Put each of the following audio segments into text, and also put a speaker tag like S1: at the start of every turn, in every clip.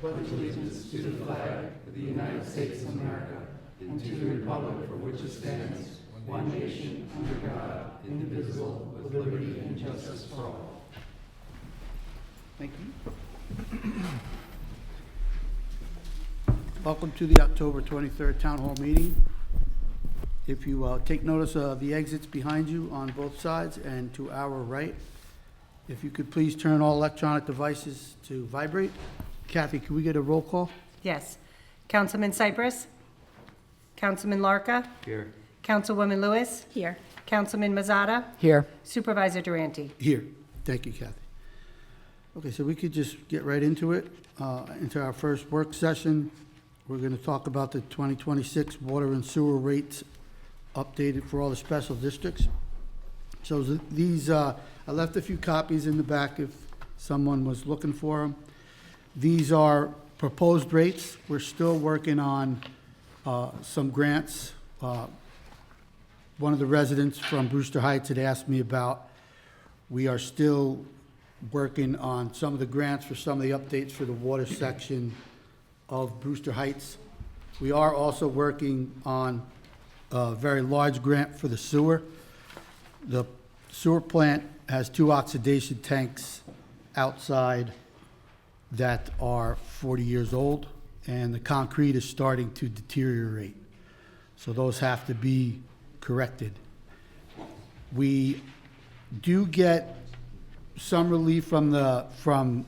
S1: pledge allegiance to the flag of the United States of America and to the republic for which it stands, one nation, under God, indivisible, with liberty and justice for all.
S2: Thank you. Welcome to the October 23rd Town Hall meeting. If you take notice of the exits behind you on both sides and to our right, if you could please turn all electronic devices to vibrate. Kathy, can we get a roll call?
S3: Yes. Councilman Cypress? Councilman Larka?
S2: Here.
S3: Councilwoman Lewis?
S4: Here.
S3: Councilman Mazzata?
S4: Here.
S3: Supervisor Durante?
S2: Here. Thank you, Kathy. Okay, so we could just get right into it, into our first work session. We're going to talk about the 2026 water and sewer rates updated for all the special districts. So these, I left a few copies in the back if someone was looking for them. These are proposed rates. We're still working on some grants. One of the residents from Brewster Heights had asked me about. We are still working on some of the grants for some of the updates for the water section of Brewster Heights. We are also working on a very large grant for the sewer. The sewer plant has 2 oxidation tanks outside that are 40 years old, and the concrete is starting to deteriorate. So those have to be corrected. We do get some relief from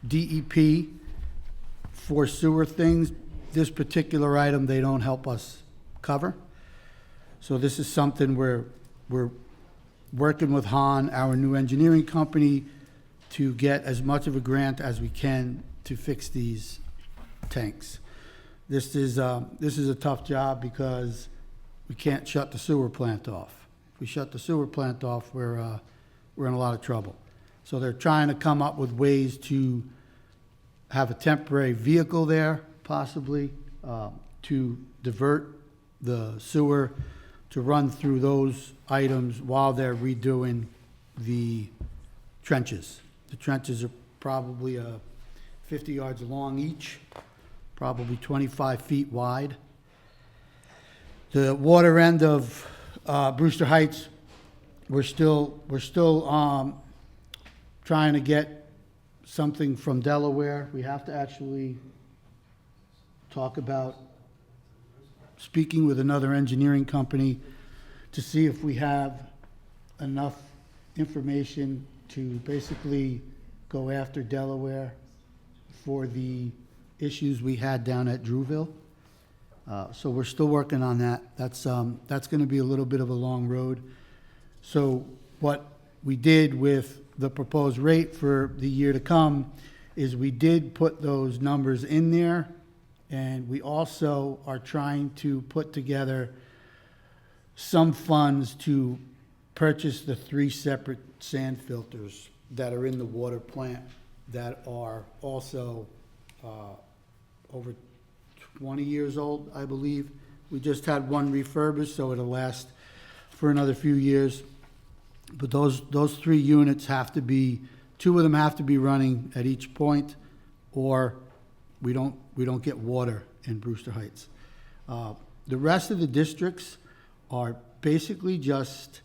S2: DEP for sewer things. This particular item, they don't help us cover. So this is something we're working with Han, our new engineering company, to get as much of a grant as we can to fix these tanks. This is a tough job because we can't shut the sewer plant off. If we shut the sewer plant off, we're in a lot of trouble. So they're trying to come up with ways to have a temporary vehicle there, possibly, to divert the sewer to run through those items while they're redoing the trenches. The trenches are probably 50 yards long each, probably 25 feet wide. The water end of Brewster Heights, we're still trying to get something from Delaware. We have to actually talk about speaking with another engineering company to see if we have enough information to basically go after Delaware for the issues we had down at Drewville. So we're still working on that. That's going to be a little bit of a long road. So what we did with the proposed rate for the year to come is we did put those numbers in there, and we also are trying to put together some funds to purchase the 3 separate sand filters that are in the water plant that are also over 20 years old, I believe. We just had one refurbished, so it'll last for another few years. But those 3 units have to be, 2 of them have to be running at each point, or we don't get water in Brewster Heights. The rest of the districts are basically just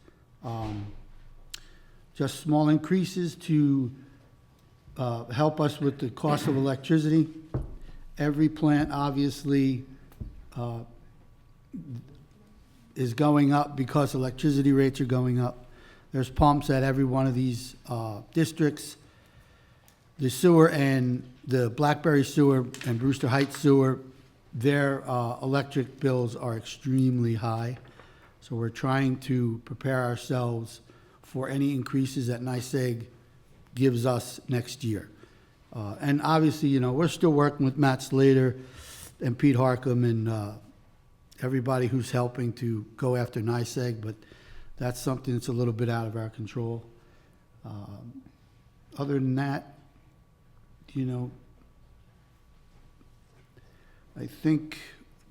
S2: small increases to help us with the cost of electricity. Every plant obviously is going up because electricity rates are going up. There's pumps at every one of these districts. The sewer and the Blackberry sewer and Brewster Heights sewer, their electric bills are extremely high. So we're trying to prepare ourselves for any increases that NYSEG gives us next year. And obviously, we're still working with Matt Slater and Pete Harcum and everybody who's helping to go after NYSEG, but that's something that's a little bit out of our control. Other than that, I think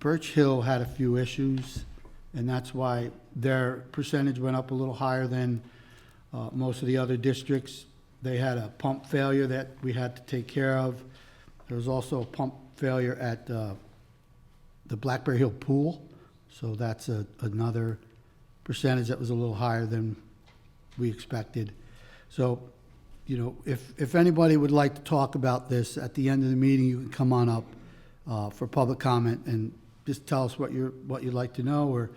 S2: Birch Hill had a few issues, and that's why their percentage went up a little higher than most of the other districts. They had a pump failure that we had to take care of. There was also a pump failure at the Blackberry Hill Pool, so that's another percentage that was a little higher than we expected. So, you know, if anybody would like to talk about this at the end of the meeting, you can come on up for public comment and just tell us what you'd like to know, or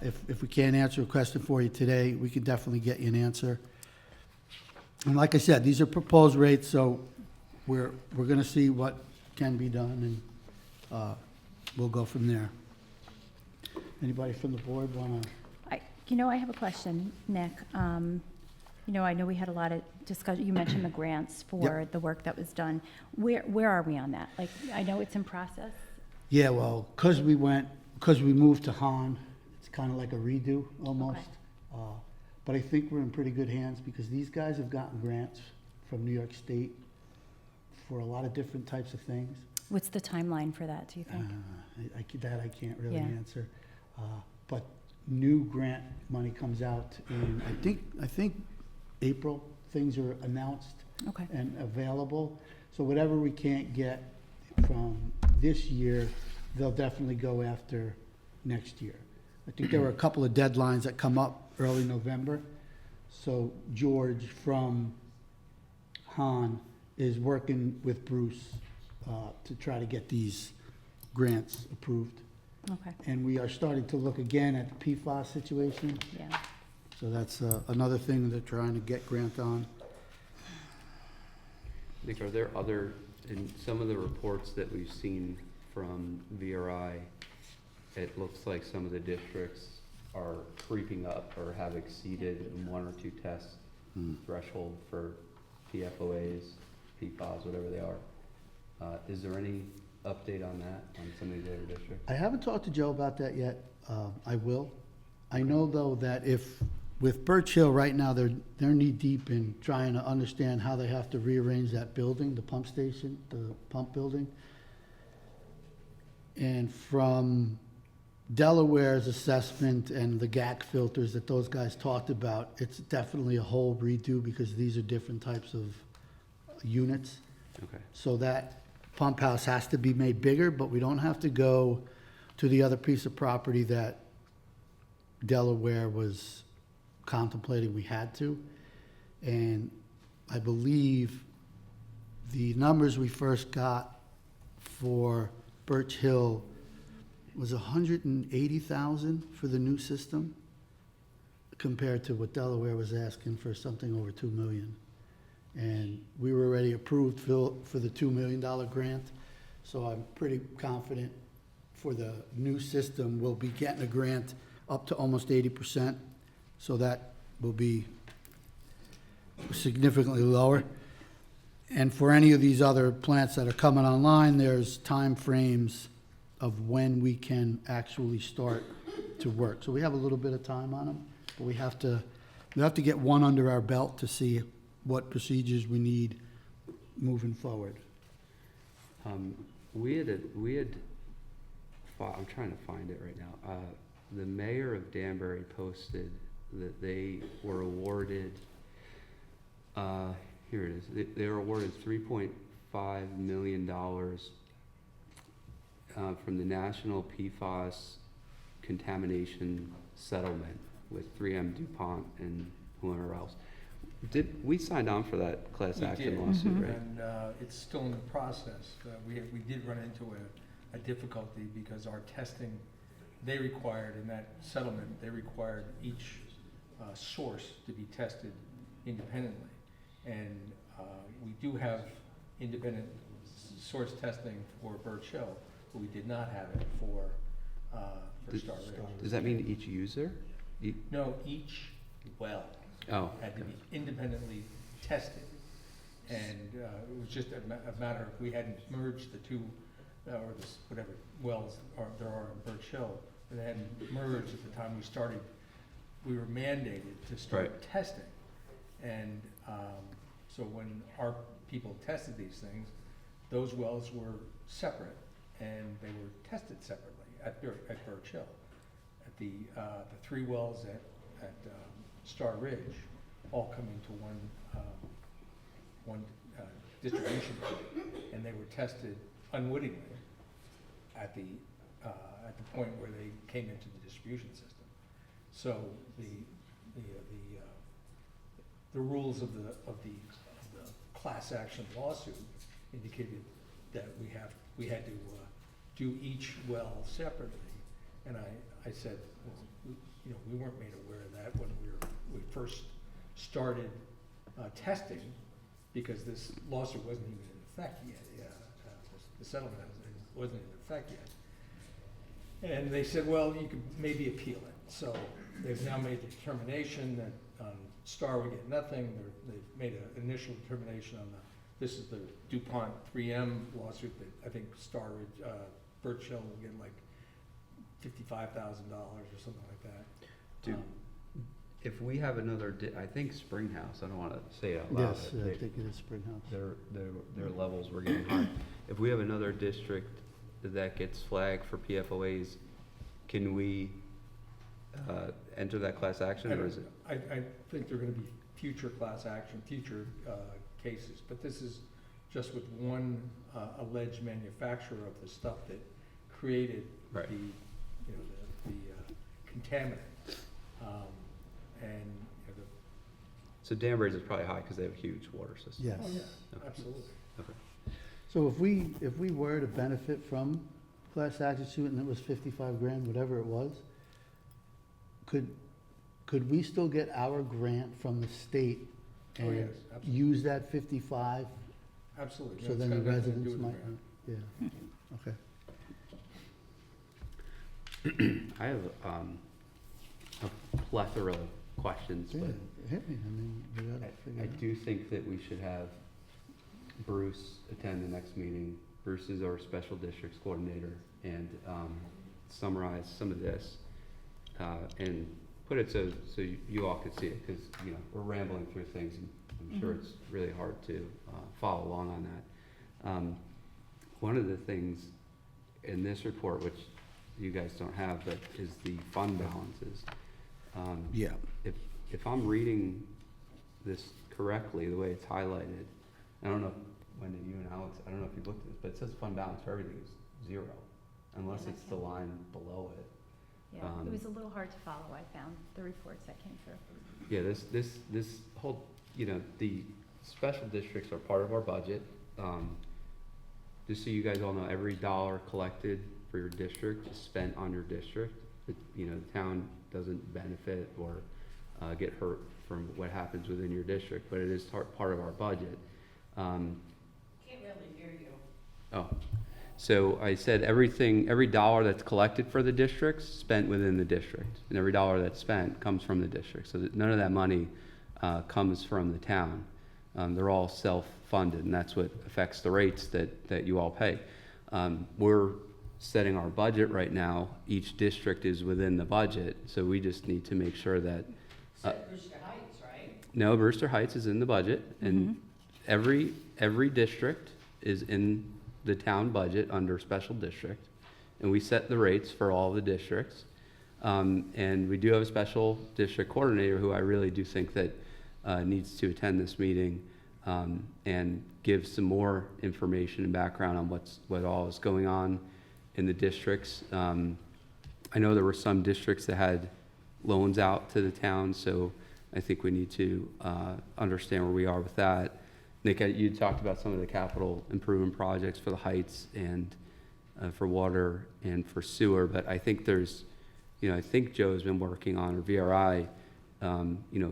S2: if we can't answer a question for you today, we can definitely get you an answer. And like I said, these are proposed rates, so we're going to see what can be done, and we'll go from there. Anybody from the board want to?
S4: I have a question, Nick. I know we had a lot of discussion, you mentioned the grants for
S2: Yep.
S4: the work that was done. Where are we on that? Like, I know it's in process.
S2: Yeah, well, because we moved to Han, it's kind of like a redo almost. But I think we're in pretty good hands because these guys have gotten grants from New York State for a lot of different types of things.
S4: What's the timeline for that, do you think?
S2: I can't really
S4: Yeah.
S2: answer. But new grant money comes out in, I think April, things are announced
S4: Okay.
S2: and available. So whatever we can't get from this year, they'll definitely go after next year. I think there were a couple of deadlines that come up early November. So George from Han is working with Bruce to try to get these grants approved.
S4: Okay,
S2: And we are starting to look again at the PFAS situation.
S4: yeah.
S2: So that's another thing they're trying to get grant on.
S5: Nick, are there other, in some of the reports that we've seen from VRI, it looks like some of the districts are creeping up or have exceeded in one or two tests threshold for PFOAs, PFAS, whatever they are. Is there any update on that, on some of these other districts?
S2: I haven't talked to Joe about that yet. I will. I know, though, that with Birch Hill right now, they're knee-deep in trying to understand how they have to rearrange that building, the pump station, the pump building. And from Delaware's assessment and the GAC filters that those guys talked about, it's definitely a whole redo because these are different types of units.
S5: Okay.
S2: So that pump house has to be made bigger, but we don't have to go to the other piece of property that Delaware was contemplating we had to. And I believe the numbers we first got for Birch Hill was 180,000 for the new system, compared to what Delaware was asking for something over 2 million. And we were already approved for the $2 million grant, so I'm pretty confident for the new system, we'll be getting a grant up to almost 80%, so that will be significantly lower. And for any of these other plants that are coming online, there's time frames of when we can actually start to work. So we have a little bit of time on them, but we have to get one under our belt to see what procedures we need moving forward.
S5: We had, I'm trying to find it right now. The mayor of Danbury posted that they were awarded, here it is, they were awarded $3.5 million from the National PFAS Contamination Settlement with 3M DuPont and whoever else. We signed on for that class action lawsuit, right?
S1: And it's still in the process. We did run into a difficulty because our testing, they required, in that settlement, they required each source to be tested independently. And we do have independent source testing for Birch Hill, but we did not have it for Star Ridge.
S5: Does that mean each user?
S1: No, each well
S5: Oh,
S1: had to be independently tested. And it was just a matter of, we hadn't merged the two, or whatever wells there are in Birch Hill, but they hadn't merged at the time we started. We were mandated to start
S5: Right.
S1: testing. And so when our people tested these things, those wells were separate, and they were tested separately at Birch Hill. At the 3 wells at Star Ridge, all coming to one distribution point, and they were tested unwittingly at the point where they came into the distribution system. So the rules of the class action lawsuit indicated that we had to do each well separately. And I said, well, we weren't made aware of that when we first started testing, because this lawsuit wasn't even in effect yet. The settlement wasn't in effect yet. And they said, well, you could maybe appeal it. So they've now made the determination that Star would get nothing. They've made an initial determination on this is the DuPont 3M lawsuit that I think Birch Hill will get like $55,000 or something like that.
S5: Do, if we have another, I think Springhouse, I don't wanna say it out loud.
S2: Yes,
S5: but
S2: I
S5: they-
S2: think it is Springhouse.
S5: their levels were getting high. If we have another district that gets flagged for PFOAs, can we enter that class action, or is it?
S1: I think there are gonna be future class action, future cases, but this is just with one alleged manufacturer of the stuff that created
S5: Right.
S1: the contaminant. And
S5: So Danbury's is probably high because they have a huge water system.
S2: Yes.
S1: oh yeah,
S5: Okay.
S1: absolutely.
S2: So if we were to benefit from class action suit and it was 55 grand, whatever it was, could we still get our grant from the state
S1: Oh,
S2: and
S1: yes, absolutely.
S2: use that 55?
S1: Absolutely.
S2: So
S1: It's
S2: then the
S1: got nothing to do
S2: residents
S1: with the
S2: might,
S1: grant.
S2: yeah, okay.
S5: I have a plethora of questions,
S2: Yeah,
S5: but
S2: hit me, I mean, we gotta figure
S5: I
S2: it out.
S5: do think that we should have Bruce attend the next meeting. Bruce is our special districts coordinator, and summarize some of this and put it so you all could see it, because we're rambling through things, and I'm sure it's really hard to follow along on that. One of the things in this report, which you guys don't have, but is the fund balances.
S2: Yeah,
S5: If I'm reading this correctly, the way it's highlighted, I don't know, Wendy, you and Alex, I don't know if you've looked at this, but it says fund balance for everything is 0, unless
S4: Yeah,
S5: it's the line below it.
S4: Yeah, it was a little hard to follow, I found, the reports that came through.
S5: Yeah, this whole, the special districts are part of our budget. Just so you guys all know, every dollar collected for your district is spent on your district. The town doesn't benefit or get hurt from what happens within your district, but it is part of our budget.
S3: Can't really hear you.
S5: Oh, so I said every dollar that's collected for the district's spent within the district, and every dollar that's spent comes from the district, so that none of that money comes from the town. They're all self-funded, and that's what affects the rates that you all pay. We're setting our budget right now. Each district is within the budget, so we just need to make sure that.
S3: Brewster Heights, right?
S5: No, Brewster Heights is in the budget, and every district is in the town budget under special district, and we set the rates for all the districts. And we do have a special district coordinator who I really do think that needs to attend this meeting and give some more information and background on what all is going on in the districts. I know there were some districts that had loans out to the town, so I think we need to understand where we are with that. Nick, you talked about some of the capital improvement projects for the Heights and for water and for sewer, but I think there's, I think Joe's been working on, or VRI,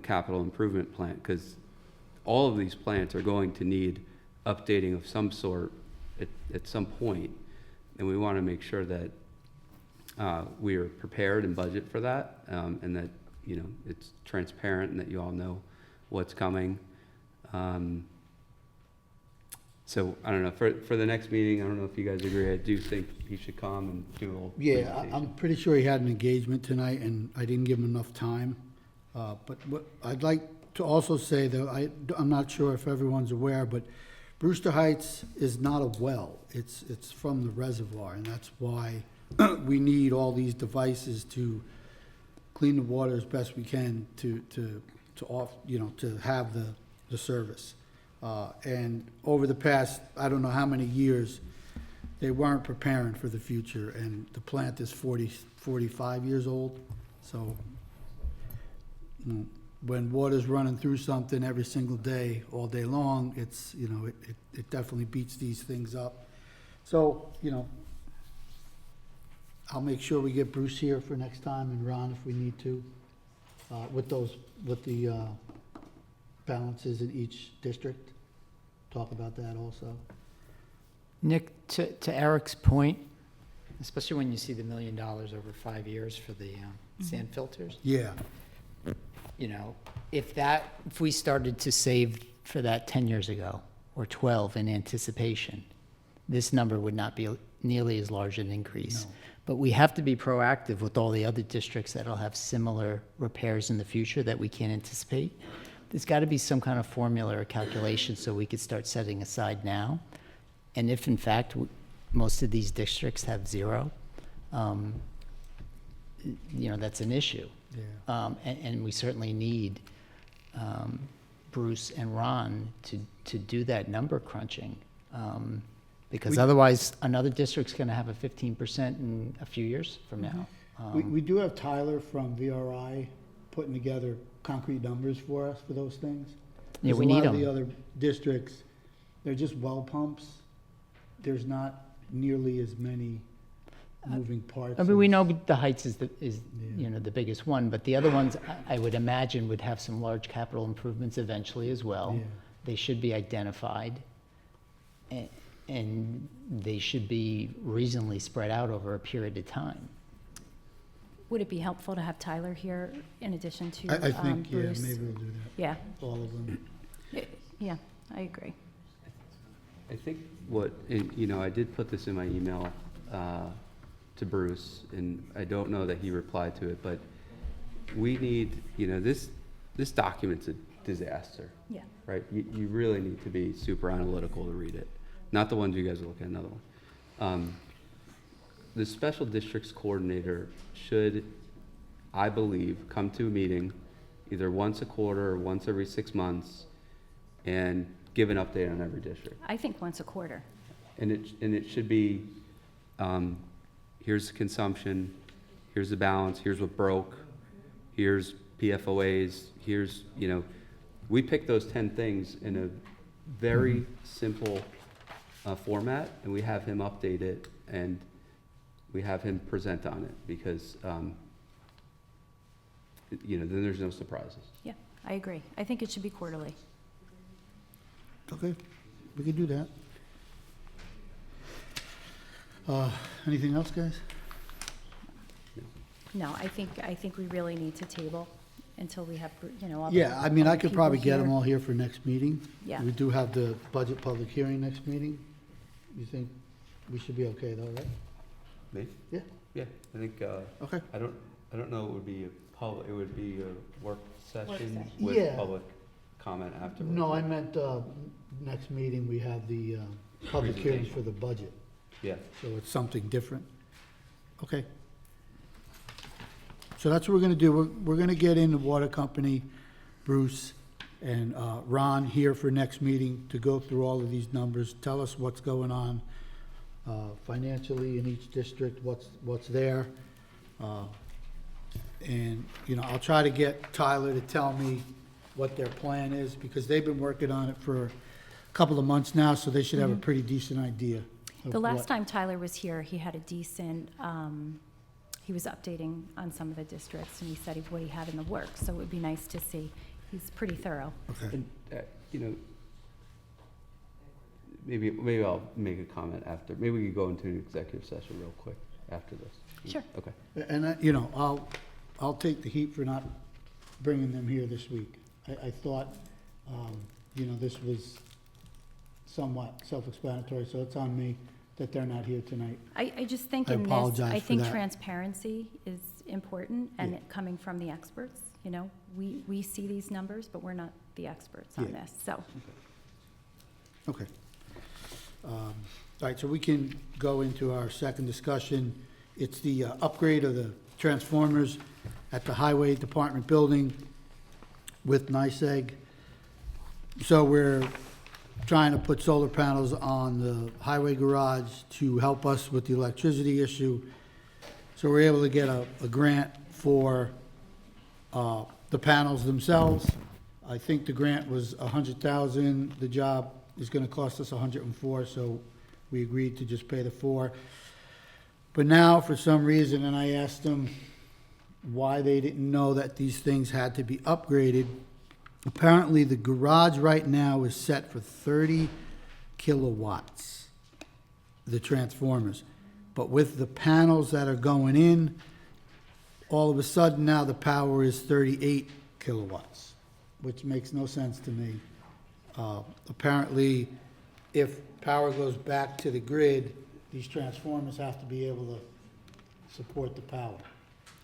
S5: capital improvement plan, because all of these plants are going to need updating of some sort at some point, and we want to make sure that we are prepared and budget for that, and that it's transparent and that you all know what's coming. So I don't know, for the next meeting, I don't know if you guys agree, I do think he should come and do a little
S2: yeah,
S5: presentation.
S2: I'm pretty sure he had an engagement tonight, and I didn't give him enough time. But what I'd like to also say, though, I'm not sure if everyone's aware, but Brewster Heights is not a well. It's from the reservoir, and that's why we need all these devices to clean the water as best we can to have the service. And over the past, I don't know how many years, they weren't preparing for the future, and the plant is 45 years old, so when water's running through something every single day, all day long, it's, it definitely beats these things up. So, I'll make sure we get Bruce here for next time, and Ron if we need to, with the balances in each district. Talk about that also.
S6: Nick, to Eric's point, especially when you see the $1 million over 5 years for the sand filters,
S2: Yeah,
S6: if we started to save for that 10 years ago or 12 in anticipation, this number would not be nearly as large an increase.
S2: No.
S6: But we have to be proactive with all the other districts that'll have similar repairs in the future that we can't anticipate. There's got to be some kind of formula or calculation so we could start setting aside now. And if in fact, most of these districts have zero, that's an issue.
S2: yeah.
S6: And we certainly need Bruce and Ron to do that number crunching. Because otherwise, another district's going to have a 15% in a few years from now.
S2: We do have Tyler from VRI putting together concrete numbers for us for those things.
S6: Yeah, we
S2: Because
S6: need
S2: a lot of the
S6: 'em.
S2: other districts, they're just well pumps. There's not nearly as many moving parts.
S6: I mean, we
S2: as-
S6: know the Heights is
S2: Yeah.
S6: the biggest one, but the other ones, I would imagine, would have some large capital improvements eventually as well.
S2: Yeah.
S6: They should be identified, and they should be reasonably spread out over a period of time.
S4: Would it be helpful to have Tyler here in addition to
S2: I think, yeah,
S4: Bruce?
S2: maybe we'll do
S4: Yeah,
S2: that, all of them.
S4: yeah, I agree.
S5: I think I did put this in my email to Bruce, and I don't know that he replied to it, but we need, this document's a disaster,
S4: Yeah.
S5: right? You really need to be super analytical to read it, not the ones you guys are looking at, another one. The special districts coordinator should, I believe, come to a meeting either once a quarter or once every 6 months and give an update on every district.
S4: I think once a quarter.
S5: And it should be, here's the consumption, here's the balance, here's what broke, here's PFOAs, here's, we picked those 10 things in a very simple format, and we have him update it, and we have him present on it, because, then there's no surprises.
S4: Yeah, I agree. I think it should be quarterly.
S2: Okay, we could do that. Anything else, guys?
S4: No, I think we really need to table until we have, all the
S2: Yeah, I mean, I
S4: other
S2: could
S4: people
S2: probably get them
S4: here.
S2: all here for next meeting.
S4: Yeah.
S2: We do have the budget public hearing next meeting. You think we should be okay though, right?
S5: Me?
S2: Yeah.
S5: Yeah, I think,
S2: Okay.
S5: I don't know, it would be it would be a work session
S4: session.
S5: with
S2: Yeah.
S5: public comment afterwards.
S2: No, I meant, next meeting, we have the, public hearings for the budget,
S5: Yeah,
S2: so it's something different. Okay. So that's what we're gonna do. We're gonna get in the water company, Bruce and, Ron here for next meeting to go through all of these numbers, tell us what's going on, financially in each district, what's there. And, I'll try to get Tyler to tell me what their plan is, because they've been working on it for a couple of months now, so they should have a pretty decent idea of
S4: The last
S2: what-
S4: time Tyler was here, he had a decent, he was updating on some of the districts, and he said what he had in the works, so it would be nice to see. He's pretty thorough.
S2: Okay,
S5: and, maybe I'll make a comment after, maybe we could go into an executive session real quick after this.
S4: Sure.
S5: Okay.
S2: and, I'll take the heat for not bringing them here this week. I thought, this was somewhat self-explanatory, so it's on me that they're not here tonight.
S4: I just think
S2: I
S4: in this,
S2: apologize
S4: I
S2: for
S4: think
S2: that.
S4: transparency is important, and
S2: Yeah.
S4: it coming from the experts, we see these numbers, but we're not the experts on
S2: Yeah.
S4: this, so.
S2: Okay. All right, so we can go into our second discussion. It's the upgrade of the transformers at the Highway Department building with NICEAG. So we're trying to put solar panels on the highway garage to help us with the electricity issue. So we're able to get a grant for the panels themselves. I think the grant was $100,000. The job is gonna cost us $104,000, so we agreed to just pay the $4,000. But now, for some reason, and I asked them why they didn't know that these things had to be upgraded. Apparently, the garage right now is set for 30 kilowatts, the transformers. But with the panels that are going in, all of a sudden now the power is 38 kilowatts, which makes no sense to me. Apparently, if power goes back to the grid, these transformers have to be able to support the power.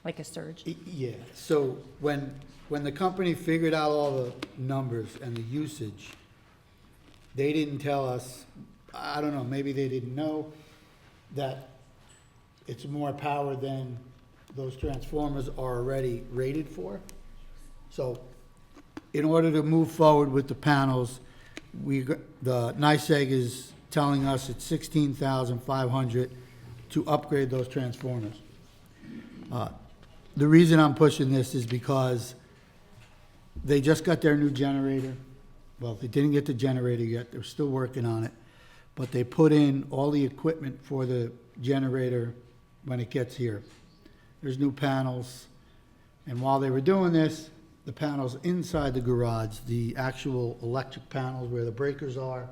S4: Like a surge.
S2: Yeah, so when the company figured out all the numbers and the usage, they didn't tell us, I don't know, maybe they didn't know that it's more power than those transformers are already rated for. So in order to move forward with the panels, the NYSEG is telling us it's $16,500 to upgrade those transformers. The reason I'm pushing this is because they just got their new generator. Well, they didn't get the generator yet, they're still working on it. But they put in all the equipment for the generator when it gets here. There's new panels, and while they were doing this, the panels inside the garage, the actual electric panels where the breakers are,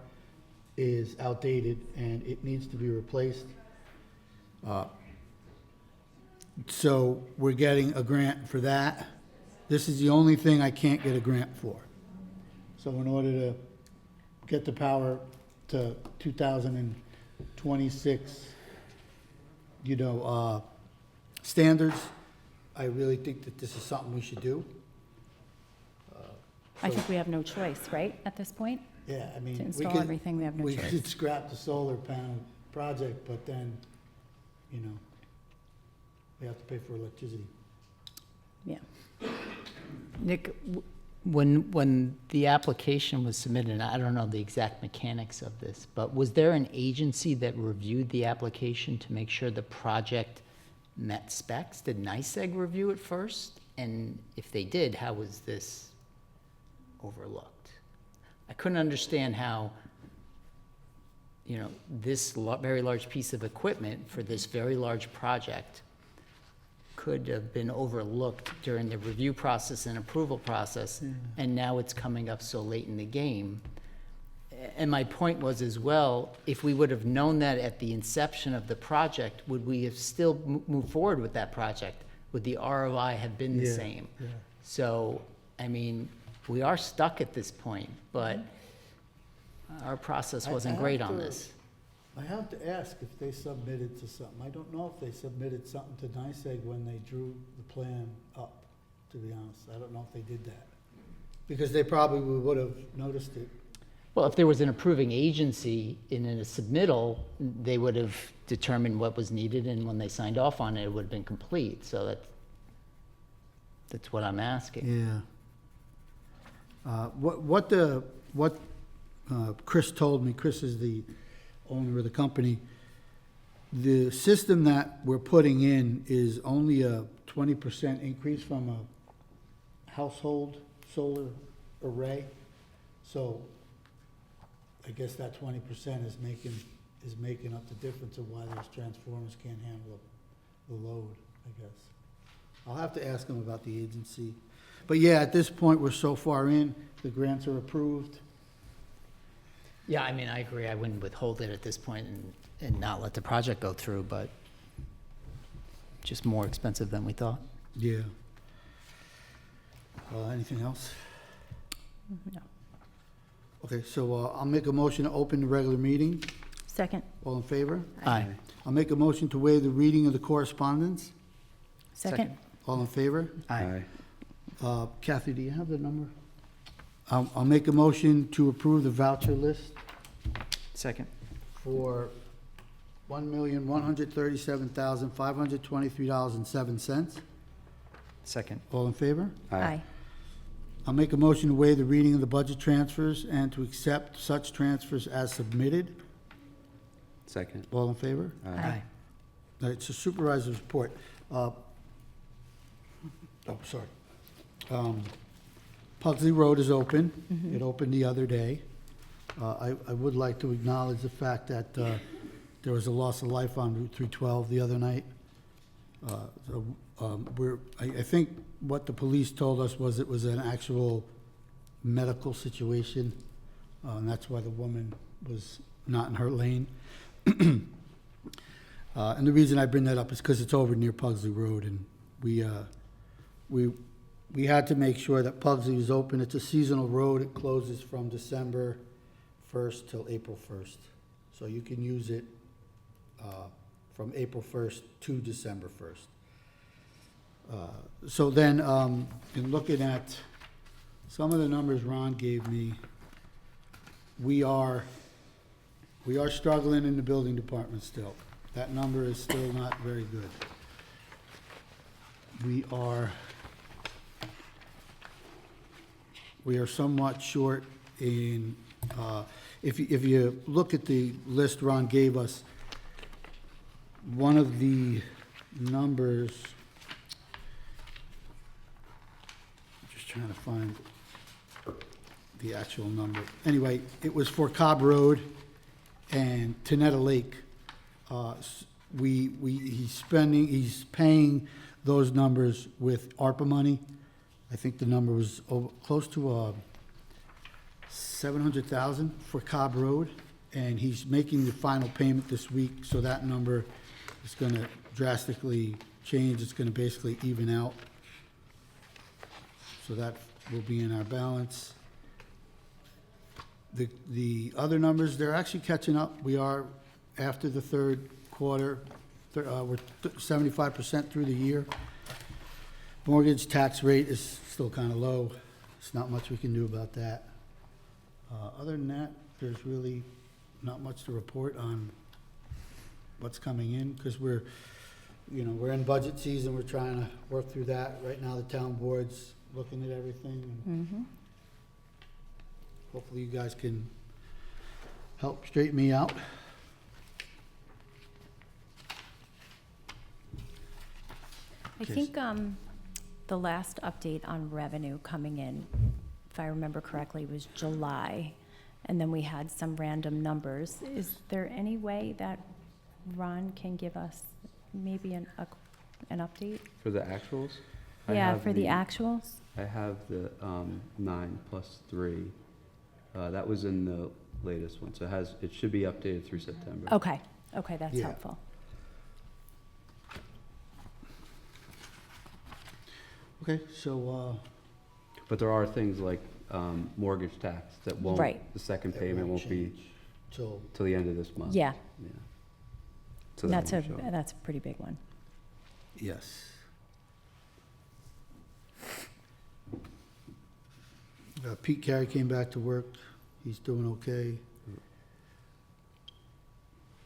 S2: is outdated and it needs to be replaced. So we're getting a grant for that. This is the only thing I can't get a grant for. So in order to get the power to 2026, standards, I really think that this is something we should do.
S4: I think we have no choice, right, at this point?
S2: Yeah, I mean,
S4: To
S2: we
S4: install
S2: could,
S4: everything, we have no
S2: we
S4: choice.
S2: could scrap the solar panel project, but then, we have to pay for electricity.
S4: Yeah.
S6: Nick, when the application was submitted, and I don't know the exact mechanics of this, but was there an agency that reviewed the application to make sure the project met specs? Did NYSEG review it first? And if they did, how was this overlooked? I couldn't understand how, this very large piece of equipment for this very large project could have been overlooked during the review process and approval process, and now it's coming up so late in the game. And my point was as well, if we would have known that at the inception of the project, would we have still moved forward with that project? Would the ROI have been the
S2: Yeah,
S6: same?
S2: yeah.
S6: So, I mean, we are stuck at this point, but our process
S2: I
S6: wasn't great
S2: have
S6: on
S2: to-
S6: this.
S2: I have to ask if they submitted to something. I don't know if they submitted something to NYSEG when they drew the plan up, to be honest. I don't know if they did that. Because they probably would have noticed it.
S6: Well, if there was an approving agency in a submittal, they would have determined what was needed, and when they signed off on it, it would have been complete. So that's what I'm asking.
S2: Yeah. What Chris told me, Chris is the owner of the company, the system that we're putting in is only a 20% increase from a household solar array. So I guess that 20% is making up the difference of why those transformers can't handle the load, I guess. I'll have to ask them about the agency. But yeah, at this point, we're so far in, the grants are approved.
S6: Yeah, I mean, I agree. I wouldn't withhold it at this point and not let the project go through, but just more expensive than we thought.
S2: Yeah. Anything else?
S4: No.
S2: Okay, so I'll make a motion to open the regular meeting.
S4: Second.
S2: All in favor?
S6: Aye.
S2: I'll make a motion to waive the reading of the correspondence.
S4: Second.
S2: All in favor?
S5: Aye.
S2: Kathy, do you have the number? I'll make a motion to approve the voucher list
S6: Second.
S2: for $1,137,523.07.
S6: Second.
S2: All in favor?
S4: Aye.
S2: I'll make a motion to waive the reading of the budget transfers and to accept such transfers as submitted.
S5: Second.
S2: All in favor?
S6: Aye.
S2: It's a supervisor's report. Sorry. Pugsley Road is open. It opened the other day. I would like to acknowledge the fact that there was a loss of life on Route 312 the other night. I think what the police told us was it was an actual medical situation, and that's why the woman was not in her lane. And the reason I bring that up is because it's over near Pugsley Road, and we had to make sure that Pugsley is open. It's a seasonal road. It closes from December 1st till April 1st. So you can use it from April 1st to December 1st. So then, in looking at some of the numbers Ron gave me, we are struggling in the building department still. That number is still not very good. We are somewhat short in, if you look at the list Ron gave us, one of the numbers, just trying to find the actual number. Anyway, it was for Cobb Road and Tenetta Lake. He's paying those numbers with ARPA money. I think the number was close to $700,000 for Cobb Road, and he's making the final payment this week, so that number is gonna drastically change. It's gonna basically even out. So that will be in our balance. The other numbers, they're actually catching up. We are, after the third quarter, we're 75% through the year. Mortgage tax rate is still kind of low. There's not much we can do about that. Other than that, there's really not much to report on what's coming in, because we're in budget season. We're trying to work through that. Right now, the town board's looking at everything. And hopefully you guys can help straighten me out.
S4: I think the last update on revenue coming in, if I remember correctly, was July, and then we had some random numbers. Is there any way that Ron can give us maybe an update?
S5: For the actuals? I
S4: Yeah,
S5: have
S4: for the actuals?
S5: I have the 9 plus 3. That was in the latest one, so it should be updated through September.
S4: Okay, that's
S2: Yeah.
S4: helpful.
S2: Okay, so,
S5: But there are things like mortgage tax that won't,
S4: Right.
S5: the second
S2: that
S5: payment won't be
S2: change till,
S5: till the end of this month.
S4: Yeah,
S5: Yeah. So that
S4: that's
S5: won't show up.
S4: that's a pretty big one.
S2: yes. Pete Carey came back to work. He's doing okay.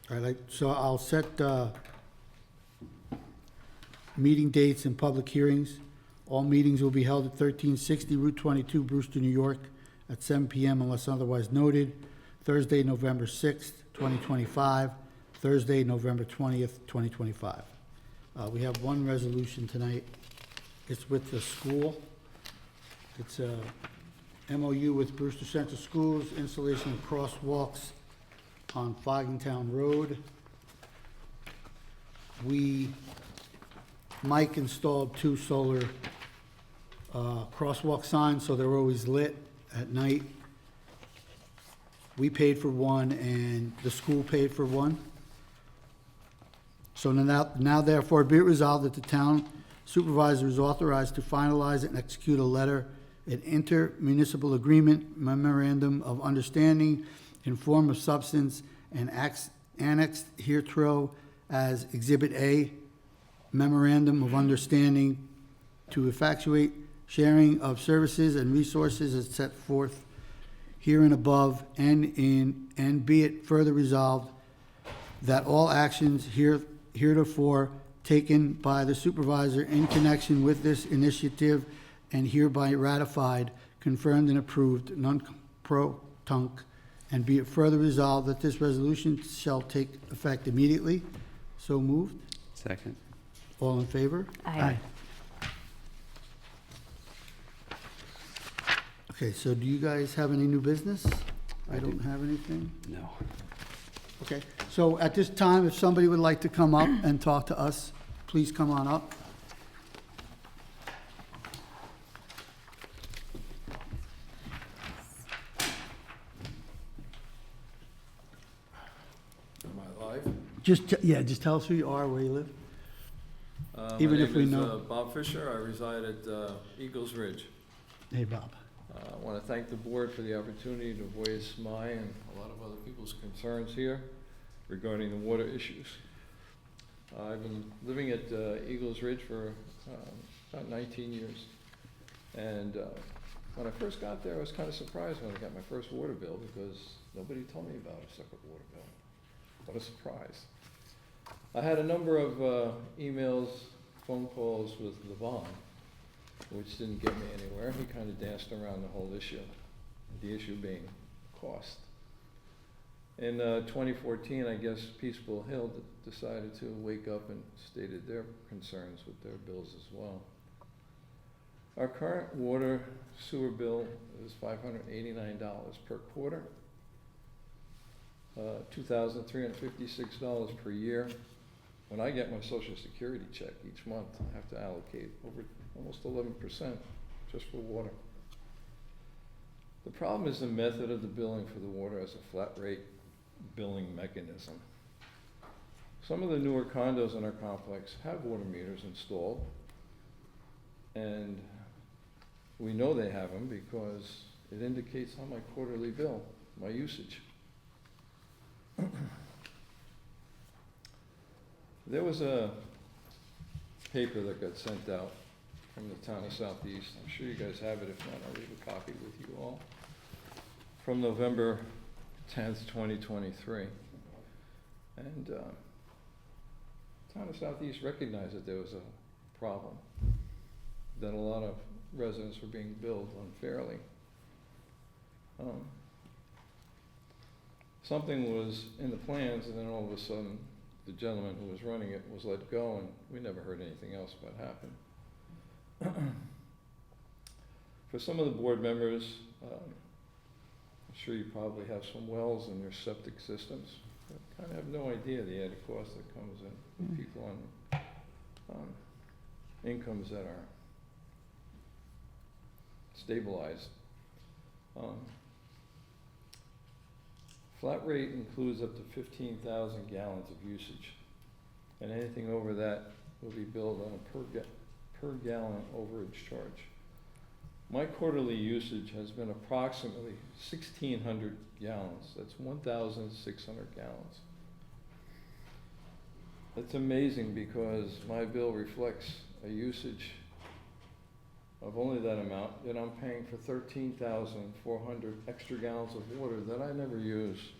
S2: All right, so I'll set meeting dates and public hearings. All meetings will be held at 1360 Route 22, Brewster, New York, at 7 PM unless otherwise noted. Thursday, November 6th, 2025, Thursday, November 20th, 2025. We have one resolution tonight. It's with the school. It's a MOU with Brewster Central Schools, installation of crosswalks on Foggingtown Road. Mike installed 2 solar crosswalk signs, so they're always lit at night. We paid for one, and the school paid for one. So now therefore be it resolved that the town supervisor is authorized to finalize and execute a letter, an intermunicipal agreement memorandum of understanding in form of substance and annexed hereto as Exhibit A, memorandum of understanding to effectuate sharing of services and resources as set forth here and above, and be it further resolved that all actions heretofore taken by the supervisor in connection with this initiative and hereby ratified confirmed and approved non-pro-tunc, and be it further resolved that this resolution shall take effect immediately. So moved.
S5: Second.
S2: All in favor?
S4: Aye.
S2: Okay, so do you guys have any new business? I don't have anything.
S5: No.
S2: Okay, so at this time, if somebody would like to come up and talk to us, please come on up.
S7: Am I live?
S2: Just tell us who you are, where you live. Even if we
S7: My name
S2: know-
S7: is Bob Fisher. I reside at Eagles Ridge.
S2: Hey, Bob.
S7: I want to thank the board for the opportunity to voice my and a lot of other people's concerns here regarding the water issues. I've been living at Eagles Ridge for about 19 years. And when I first got there, I was kind of surprised when I got my first water bill because nobody told me about a separate water bill. What a surprise. I had a number of emails, phone calls with Levon, which didn't get me anywhere. He kind of danced around the whole issue, the issue being cost. In 2014, I guess Peaceful Hill decided to wake up and stated their concerns with their bills as well. Our current water sewer bill is $589 per quarter, $2,356 per year. When I get my Social Security check each month, I have to allocate over almost 11% just for water. The problem is the method of the billing for the water as a flat rate billing mechanism. Some of the newer condos in our complex have water meters installed, and we know they have them because it indicates on my quarterly bill, my usage. There was a paper that got sent out from the town of Southeast. I'm sure you guys have it. If not, I'll leave a copy with you all. From November 10th, 2023. And town of Southeast recognized that there was a problem, that a lot of residents were being billed unfairly. Something was in the plans, and then all of a sudden, the gentleman who was running it was let go, and we never heard anything else what happened. For some of the board members, I'm sure you probably have some wells in your septic systems. I kind of have no idea the added cost that comes in with people on incomes that are stabilized. Flat rate includes up to 15,000 gallons of usage, and anything over that will be billed on a per gallon overage charge. My quarterly usage has been approximately 1,600 gallons. That's 1,600 gallons. That's amazing because my bill reflects a usage of only that amount, yet I'm paying for 13,400 extra gallons of water that I never use.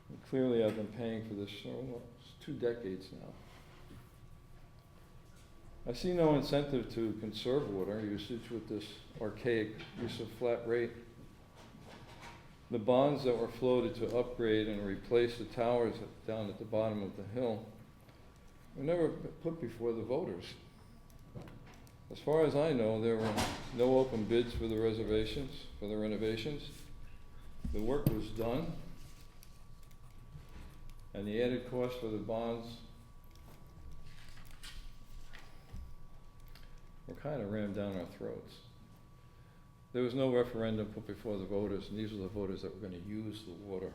S7: And clearly I've been paying for this for almost 2 decades now. I see no incentive to conserve water usage with this archaic use of flat rate. The bonds that were floated to upgrade and replace the towers down at the bottom of the hill were never put before the voters. As far as I know, there were no open bids for the reservations, for the renovations. The work was done, and the added cost for the bonds were kind of rammed down our throats. There was no referendum put before the voters, and these were the voters that were going to use the water.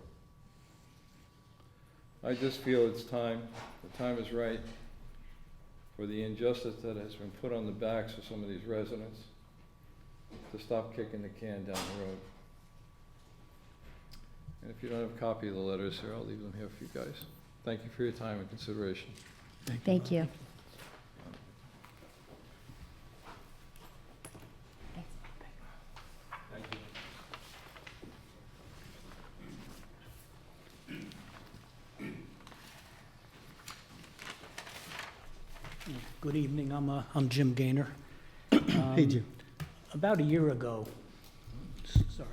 S7: I just feel it's time, the time is right for the injustice that has been put on the backs of some of these residents to stop kicking the can down the road. And if you don't have a copy of the letters here, I'll leave them here for you guys. Thank you for your time and consideration.
S4: Thank you.
S7: Thank you.
S8: Good evening, I'm Jim Gaynor.
S2: Hey, Jim.
S8: About a year ago, sorry.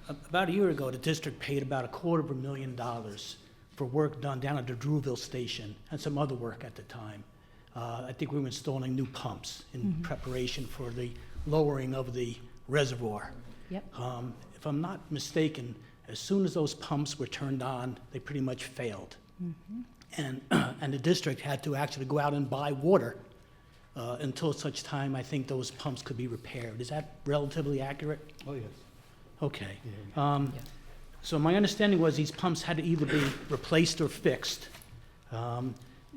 S8: About a year ago, the district paid about $250,000 for work done down at the Drewville station and some other work at the time. I think we were installing new pumps in preparation for the lowering of the reservoir.
S4: Yep.
S8: If I'm not mistaken, as soon as those pumps were turned on, they pretty much failed. And the district had to actually go out and buy water until such time I think those pumps could be repaired. Is that relatively accurate?
S2: Oh, yes.
S8: Okay. So my understanding was these pumps had to either be replaced or fixed.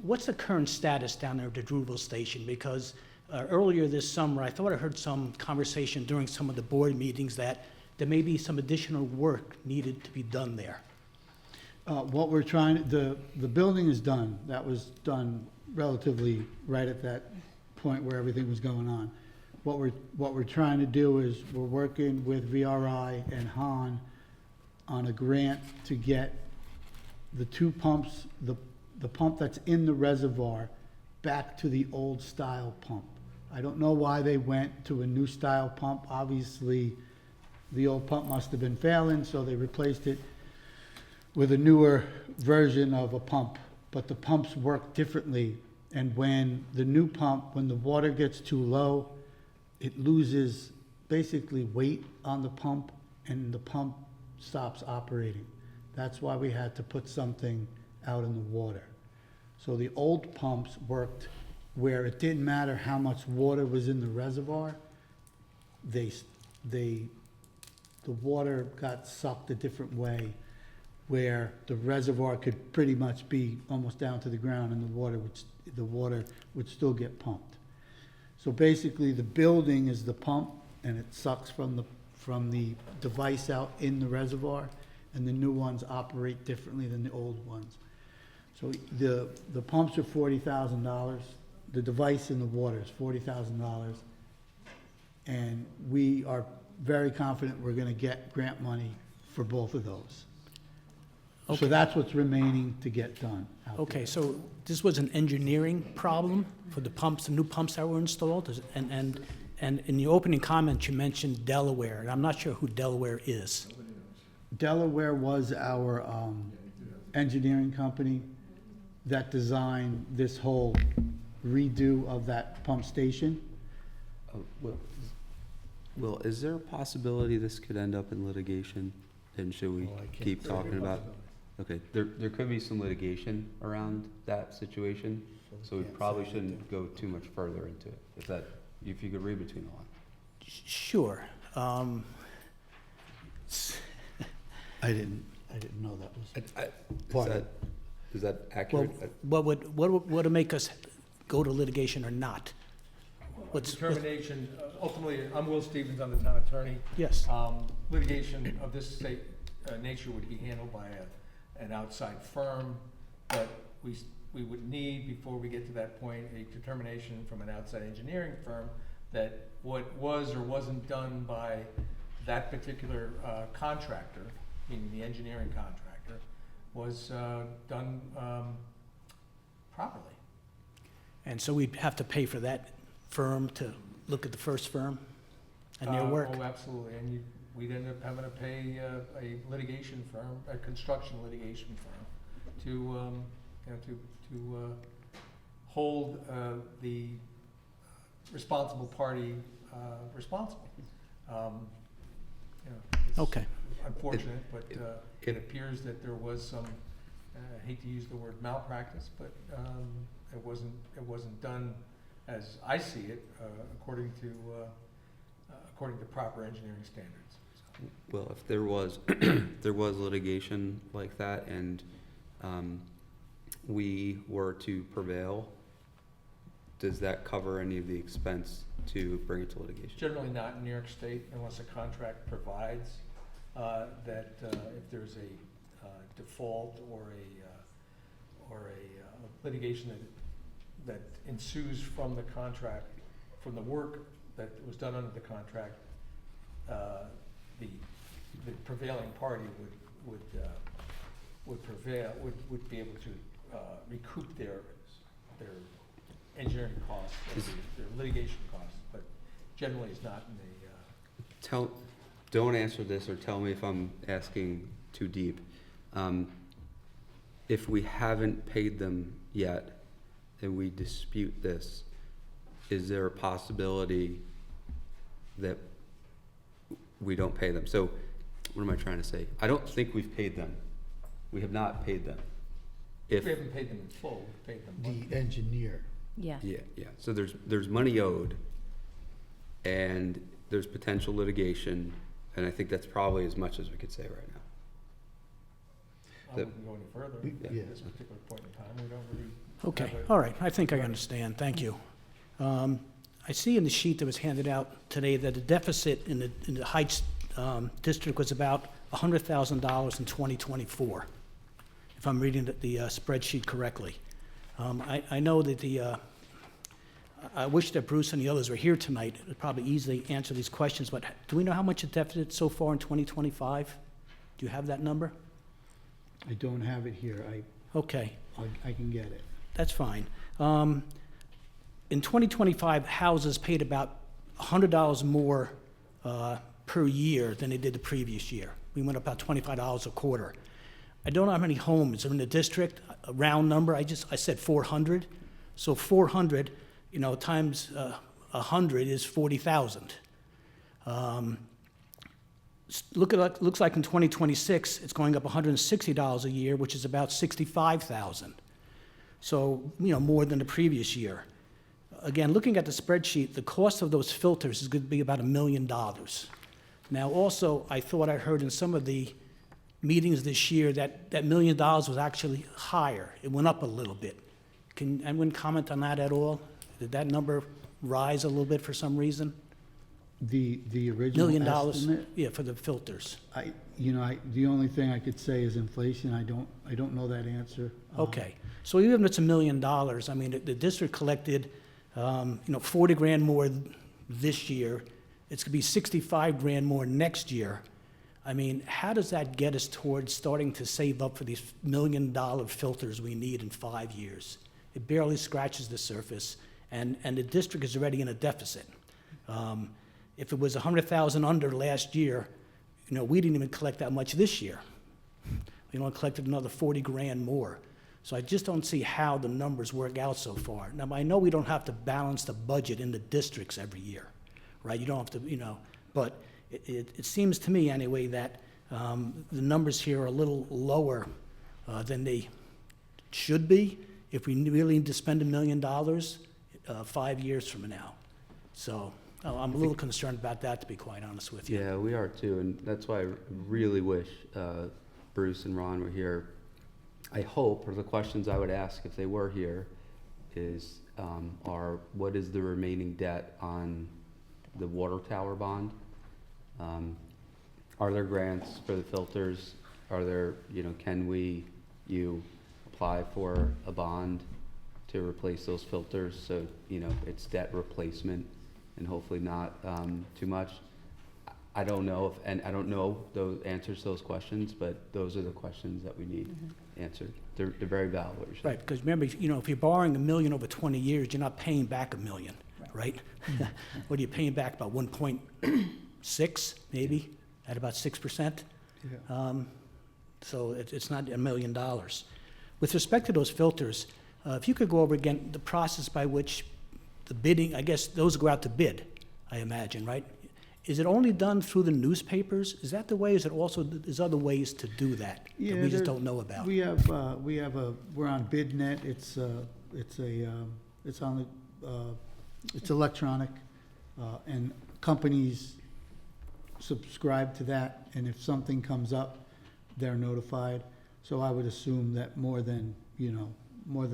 S8: What's the current status down there at the Drewville station? Because earlier this summer, I thought I heard some conversation during some of the board meetings that there may be some additional work needed to be done there.
S2: What we're trying, the building is done. That was done relatively right at that point where everything was going on. What we're trying to do is we're working with VRI and Han on a grant to get the two pumps, the pump that's in the reservoir back to the old style pump. I don't know why they went to a new style pump. Obviously, the old pump must have been failing, so they replaced it with a newer version of a pump. But the pumps work differently, and when the new pump, when the water gets too low, it loses basically weight on the pump, and the pump stops operating. That's why we had to put something out in the water. So the old pumps worked where it didn't matter how much water was in the reservoir, the water got sucked a different way, where the reservoir could pretty much be almost down to the ground, and the water would still get pumped. So basically, the building is the pump, and it sucks from the device out in the reservoir, and the new ones operate differently than the old ones. So the pumps are $40,000. The device in the water is $40,000. And we are very confident we're gonna get grant money for both of those.
S8: Okay.
S2: So that's what's remaining to get done out there.
S8: Okay, so this was an engineering problem for the pumps, the new pumps that were installed? And in the opening comments, you mentioned Delaware, and I'm not sure who Delaware is.
S2: Delaware was our engineering company that designed this whole redo of that pump station.
S5: Will, is there a possibility this could end up in litigation? And should we keep talking about? Okay, there could be some litigation around that situation, so we probably shouldn't go too much further into it. If you could read between the lines.
S8: Sure.
S2: I didn't know that was part of it.
S5: Is that
S8: Well,
S5: accurate?
S8: what would make us go to litigation or not?
S1: Determination, ultimately, I'm Will Stevens, I'm the town attorney.
S8: Yes.
S1: Litigation of this nature would be handled by an outside firm, but we would need, before we get to that point, a determination from an outside engineering firm that what was or wasn't done by that particular contractor, meaning the engineering contractor, was done properly.
S8: And so we'd have to pay for that firm to look at the first firm and their work?
S1: Oh, absolutely, and we'd end up having to pay a litigation firm, a construction litigation firm, to hold the responsible party responsible. It's
S8: Okay.
S1: unfortunate, but it appears that there was some, I hate to use the word malpractice, but it wasn't done as I see it, according to proper engineering standards. So.
S5: Well, if there was, there was litigation like that, and we were to prevail, does that cover any of the expense to bring it to litigation?
S1: Generally not in New York State unless a contract provides that if there's a default or a litigation that ensues from the contract, from the work that was done under the contract, the prevailing party would prevail, would be able to recoup their engineering costs, their litigation costs. But generally is not in the,
S5: Don't answer this or tell me if I'm asking too deep. If we haven't paid them yet and we dispute this, is there a possibility that we don't pay them? So what am I trying to say? I don't think we've paid them. We have not paid them. If,
S1: we haven't paid them in full, we've paid them monthly.
S2: The engineer.
S4: Yeah.
S5: yeah. So there's money owed and there's potential litigation, and I think that's probably as much as we could say right now.
S1: I wouldn't go any further
S2: Yeah.
S1: at this particular point in time. We don't really.
S8: Okay,
S1: have a-
S8: all right, I think I understand, thank you. I see in the sheet that was handed out today that the deficit in the Heights district was about $100,000 in 2024, if I'm reading the spreadsheet correctly. I know that I wish that Bruce and the others were here tonight, it'd probably easily answer these questions, but do we know how much the deficit so far in 2025? Do you have that number?
S2: I don't have it here.
S8: Okay.
S2: I can get it.
S8: That's fine. In 2025, houses paid about $100 more per year than they did the previous year. We went up about $25 a quarter. I don't know how many homes are in the district, a round number, I said 400. So 400, times 100 is 40,000. Looks like in 2026, it's going up $160 a year, which is about 65,000. So, more than the previous year. Again, looking at the spreadsheet, the cost of those filters is going to be about $1 million. Now, also, I thought I heard in some of the meetings this year that $1 million was actually higher. It went up a little bit. Can anyone comment on that at all? Did that number rise a little bit for some reason?
S2: The
S8: $1
S2: original
S8: million,
S2: estimate,
S8: yeah, for the filters.
S2: the only thing I could say is inflation. I don't know that answer.
S8: Okay, so even if it's $1 million, I mean, the district collected, 40 grand more this year. It's gonna be 65 grand more next year. I mean, how does that get us towards starting to save up for these $1 million filters we need in 5 years? It barely scratches the surface, and the district is already in a deficit. If it was 100,000 under last year, we didn't even collect that much this year. We only collected another 40 grand more. So I just don't see how the numbers work out so far. Now, I know we don't have to balance the budget in the districts every year, right? You don't have to, but it seems to me anyway that the numbers here are a little lower than they should be if we really need to spend $1 million 5 years from now. So I'm a little concerned about that, to be quite honest with you.
S5: Yeah, we are too, and that's why I really wish Bruce and Ron were here. I hope, or the questions I would ask if they were here, is what is the remaining debt on the water tower bond? Are there grants for the filters? Are there, can you apply for a bond to replace those filters? So, it's debt replacement and hopefully not too much. I don't know and I don't know those answers to those questions, but those are the questions that we need answered. They're very valid, what you're saying.
S8: Right, because remember, if you're borrowing $1 million over 20 years, you're not paying back $1 million, right? What are you paying back, about 1.6 maybe, at about 6%?
S2: Yeah.
S8: So it's not $1 million. With respect to those filters, if you could go over again the process by which the bidding, I guess those go out to bid, I imagine, right? Is it only done through the newspapers? Is that the way? Is it also, there's other ways to do that that we just don't know about?
S2: We're on BidNet. It's electronic, and companies subscribe to that, and if something comes up, they're notified. So I would assume that more than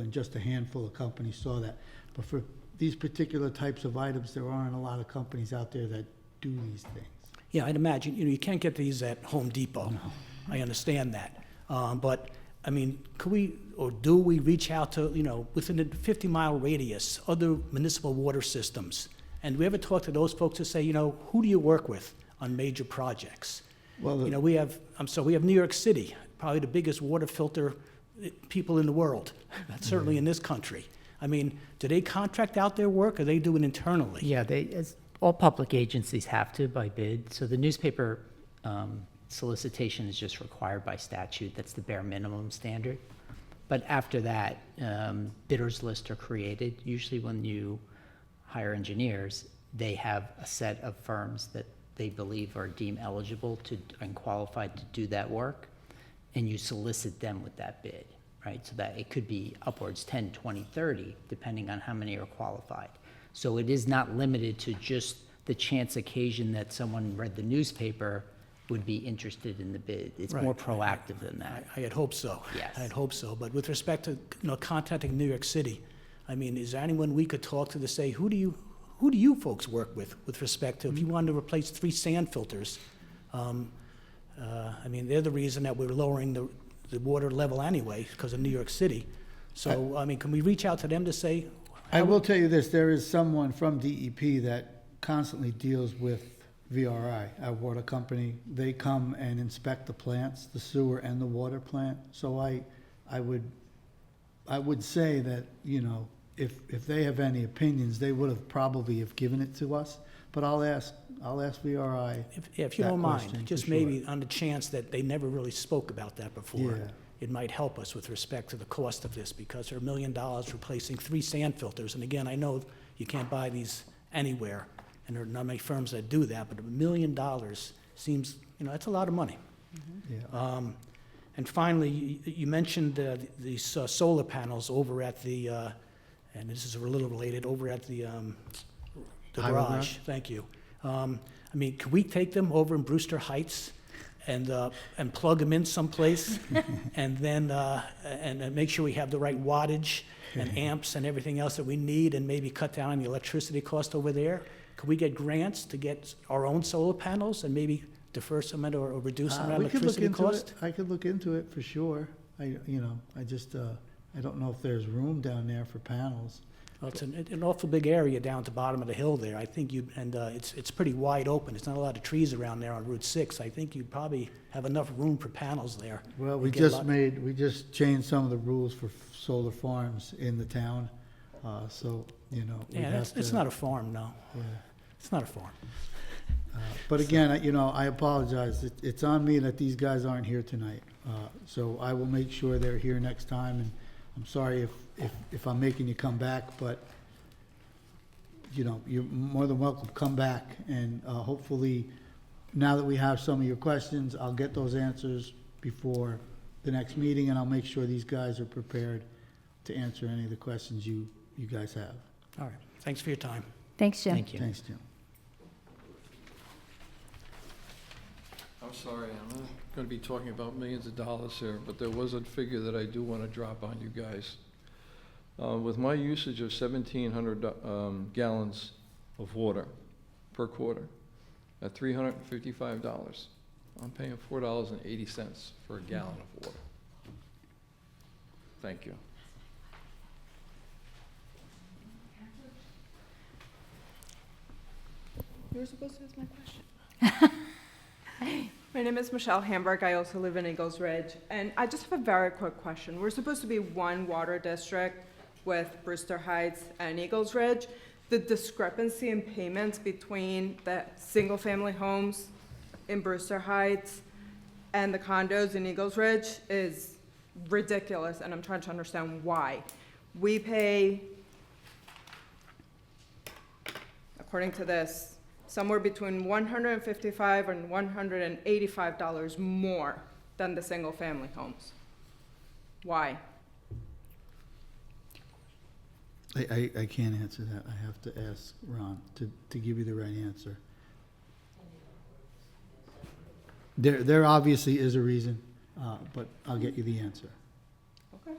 S2: just a handful of companies saw that. But for these particular types of items, there aren't a lot of companies out there that do these things.
S8: Yeah, I'd imagine, you can't get these at Home Depot.
S2: No.
S8: I understand that. But, I mean, could we, or do we reach out to, within a 50-mile radius, other municipal water systems? And do we ever talk to those folks to say, who do you work with on major projects?
S2: Well,
S8: We have New York City, probably the biggest water filter people in the world, certainly in this country. I mean, do they contract out their work, or they do it internally?
S6: Yeah, All public agencies have to by bid. So the newspaper solicitation is just required by statute. That's the bare minimum standard. But after that, bidders lists are created. Usually when you hire engineers, they have a set of firms that they believe are deemed eligible to and qualified to do that work, and you solicit them with that bid, right? So that it could be upwards 10, 20, 30, depending on how many are qualified. So it is not limited to just the chance occasion that someone read the newspaper would be interested in the bid. It's more
S8: Right.
S6: proactive than that.
S8: I had hoped so.
S6: Yes.
S8: I had hoped so. But with respect to, contacting New York City, I mean, is there anyone we could talk to say, who do you folks work with respect to, if you wanted to replace 3 sand filters? I mean, they're the reason that we're lowering the water level anyway, because of New York City. So, I mean, can we reach out to them to say?
S2: I will tell you this, there is someone from DEP that constantly deals with VRI, our water company. They come and inspect the plants, the sewer and the water plant. So I would say that, you know, if they have any opinions, they would have probably have given it to us. But I'll ask VRI.
S8: If you
S2: that
S8: don't mind,
S2: question,
S8: just
S2: for sure.
S8: maybe on the chance that they never really spoke about that before.
S2: Yeah.
S8: It might help us with respect to the cost of this, because they're $1 million replacing 3 sand filters. And again, I know you can't buy these anywhere, and there are not many firms that do that, but $1 million seems, that's a lot of money.
S2: Yeah.
S8: And finally, you mentioned these solar panels over at the, and this is a little related, over at the
S2: Highway
S8: garage.
S2: garage?
S8: Thank you. I mean, can we take them over in Brewster Heights and plug them in someplace, and then and make sure we have the right wattage and amps and everything else that we need, and maybe cut down on the electricity cost over there? Could we get grants to get our own solar panels and maybe defer some of it or reduce some of that
S2: We could look
S8: electricity
S2: into
S8: cost?
S2: it. I could look into it for sure. I just, I don't know if there's room down there for panels.
S8: Well, it's an awful big area down at the bottom of the hill there. I think it's pretty wide open. There's not a lot of trees around there on Route 6. I think you'd probably have enough room for panels there.
S2: Well,
S8: You'd
S2: we
S8: get a lot-
S2: we just changed some of the rules for solar farms in the town, so, we'd
S8: Yeah,
S2: have
S8: it's
S2: to-
S8: not a farm, no.
S2: yeah.
S8: It's not a farm.
S2: But again, I apologize. It's on me that these guys aren't here tonight. So I will make sure they're here next time, and I'm sorry if I'm making you come back, but, you're more than welcome to come back, and hopefully, now that we have some of your questions, I'll get those answers before the next meeting, and I'll make sure these guys are prepared to answer any of the questions you guys have.
S8: All right. Thanks for your time.
S4: Thanks, Jim.
S6: Thank you.
S2: Thanks, Jim.
S7: I'm sorry, I'm not going to be talking about millions of dollars here, but there was a figure that I do want to drop on you guys. With my usage of 1,700 gallons of water per quarter, at $355, I'm paying $4.80 for a gallon of water. Thank you.
S9: You were supposed to ask my question. My name is Michelle Hamburg. I also live in Eagles Ridge. And I just have a very quick question. We're supposed to be one water district with Brewster Heights and Eagles Ridge. The discrepancy in payments between the single-family homes in Brewster Heights and the condos in Eagles Ridge is ridiculous, and I'm trying to understand why. We pay, according to this, somewhere between $155 and $185 more than the single-family homes. Why?
S2: I can't answer that. I have to ask Ron to give you the right answer. There obviously is a reason, but I'll get you the answer.
S9: Okay.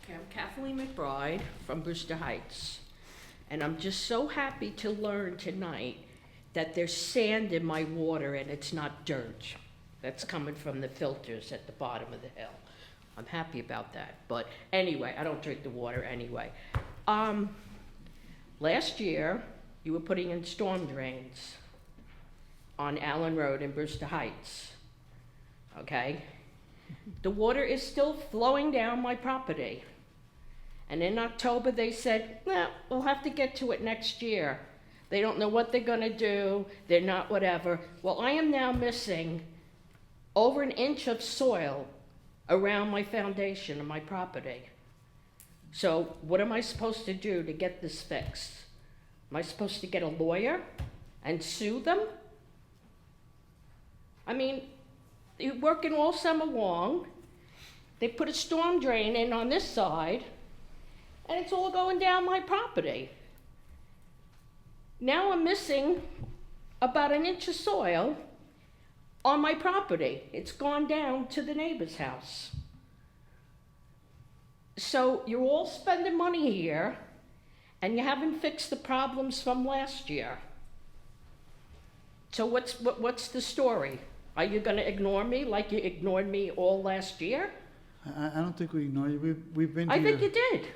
S3: Okay, I'm Kathleen McBride from Brewster Heights, and I'm just so happy to learn tonight that there's sand in my water and it's not dirt that's coming from the filters at the bottom of the hill. I'm happy about that, but anyway, I don't drink the water anyway. Last year, you were putting in storm drains on Allen Road in Brewster Heights, okay? The water is still flowing down my property. And in October, they said, well, we'll have to get to it next year. They don't know what they're gonna do, they're not whatever. Well, I am now missing over an inch of soil around my foundation of my property. So what am I supposed to do to get this fixed? Am I supposed to get a lawyer and sue them? I mean, you're working all summer long. They put a storm drain in on this side, and it's all going down my property. Now I'm missing about an inch of soil on my property. It's gone down to the neighbor's house. So you're all spending money here, and you haven't fixed the problems from last year. So what's the story? Are you gonna ignore me like you ignored me all last year?
S2: I don't think we ignore you. We've been to
S3: I think
S2: your-
S3: you did.